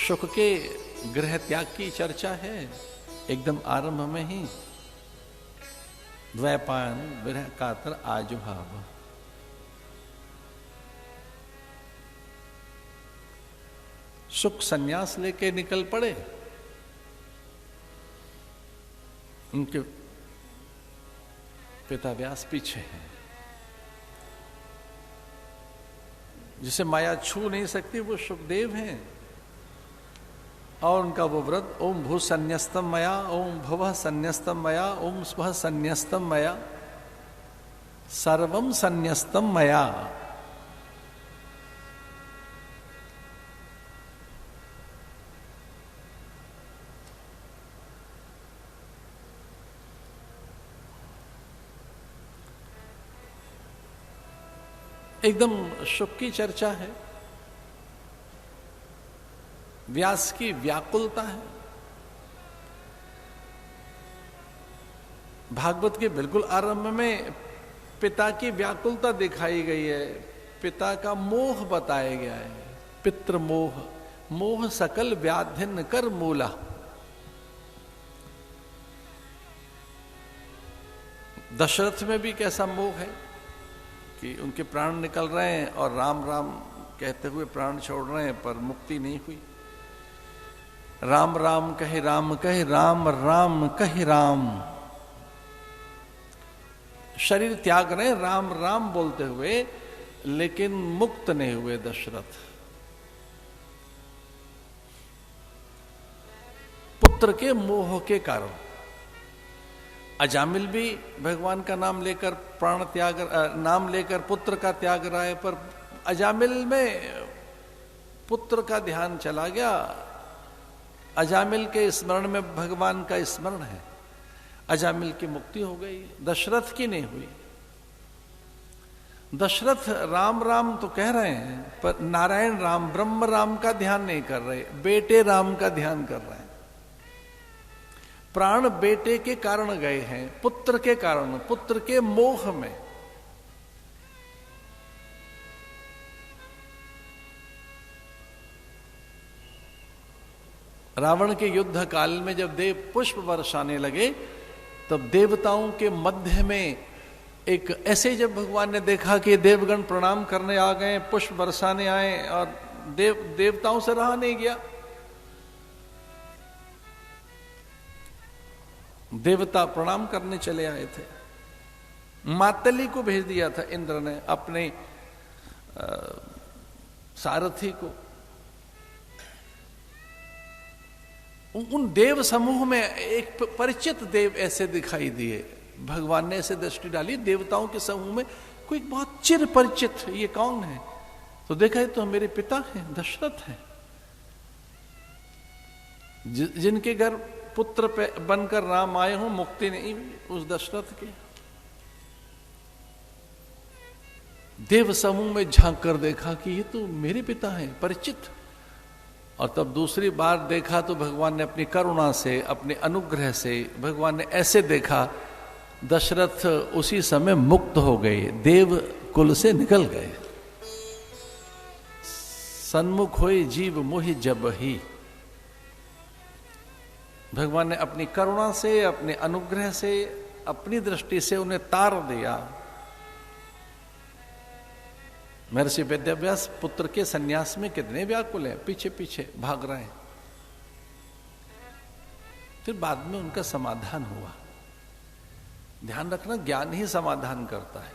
शुक के गृह त्याग की चर्चा है एकदम आरंभ में ही। द्वैपायन विरह कातर आजुहाव। शुक सन्यास लेके निकल पड़े। उनके पिता व्यास पीछे हैं। जिसे माया छू नहीं सकती वो सुखदेव हैं। और उनका वो व्रत ओम भू संन्यस्तम मया, ओम भुवः संन्यस्तम मया, ओम स्वः संन्यस्तम मया, सर्वम संन्यस्तम मया। एकदम सुख की चर्चा है। व्यास की व्याकुलता है। भागवत के बिल्कुल आरंभ में पिता की व्याकुलता दिखाई गई है। पिता का मोह बताया गया है। पितृ मोह, मोह सकल व्याधिन कर मूला। दशरथ में भी कैसा मोह है कि उनके प्राण निकल रहे हैं और राम राम कहते हुए प्राण छोड़ रहे हैं पर मुक्ति नहीं हुई। राम राम कहे राम कहे, राम राम कहे राम। शरीर त्याग रहे राम राम बोलते हुए, लेकिन मुक्त नहीं हुए दशरथ। पुत्र के मोह के कारण। अजामिल भी भगवान का नाम लेकर प्राण त्याग, नाम लेकर पुत्र का त्याग रहा है, पर अजामिल में पुत्र का ध्यान चला गया। अजामिल के स्मरण में भगवान का स्मरण है। अजामिल की मुक्ति हो गई, दशरथ की नहीं हुई। दशरथ राम राम तो कह रहे हैं पर नारायण राम, ब्रह्म राम का ध्यान नहीं कर रहे, बेटे राम का ध्यान कर रहे हैं। प्राण बेटे के कारण गए हैं, पुत्र के कारण, पुत्र के मोह में। रावण के युद्ध काल में जब देव पुष्प बरसाने लगे, तब देवताओं के मध्य में एक ऐसे जब भगवान ने देखा कि देवगण प्रणाम करने आ गए, पुष्प बरसाने आए, और देवताओं से रहा नहीं गया। देवता प्रणाम करने चले आए थे। मातली को भेज दिया था इंद्र ने, अपने सारथी को। उन देव समूह में एक परिचित देव ऐसे दिखाई दिए। भगवान ने ऐसे दृष्टि डाली, देवताओं के समूह में कोई बहुत चिर परिचित, ये कौन है? तो देखा, तो मेरे पिता हैं, दशरथ हैं, जिनके घर पुत्र पे बनकर राम आए हों, मुक्ति नहीं उस दशरथ के। देव समूह में झांक कर देखा कि ये तो मेरे पिता हैं, परिचित। और तब दूसरी बार देखा तो भगवान ने अपनी करुणा से, अपने अनुग्रह से भगवान ने ऐसे देखा, दशरथ उसी समय मुक्त हो गए, देव कुल से निकल गए। सन्मुख होए जीव मोहि जब ही। भगवान ने अपनी करुणा से, अपने अनुग्रह से, अपनी दृष्टि से उन्हें तार दिया। महर्षि वेदव्यास पुत्र के सन्यास में कितने व्याकुल हैं, पीछे पीछे भाग रहे हैं। फिर बाद में उनका समाधान हुआ। ध्यान रखना, ज्ञान ही समाधान करता है।